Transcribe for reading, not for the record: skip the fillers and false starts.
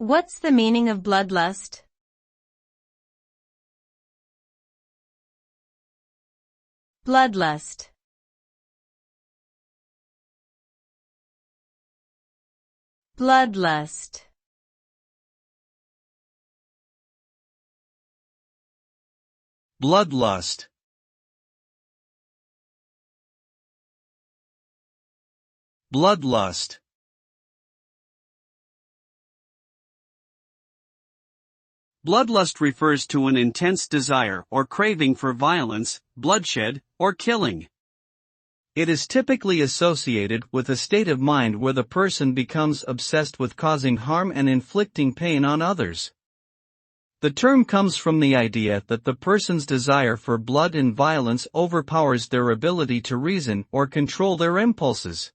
What's the meaning of bloodlust? Bloodlust. Bloodlust. Bloodlust. Bloodlust. Bloodlust refers to an intense desire or craving for violence, bloodshed, or killing. It is typically associated with a state of mind where the person becomes obsessed with causing harm and inflicting pain on others. The term comes from the idea that the person's desire for blood and violence overpowers their ability to reason or control their impulses.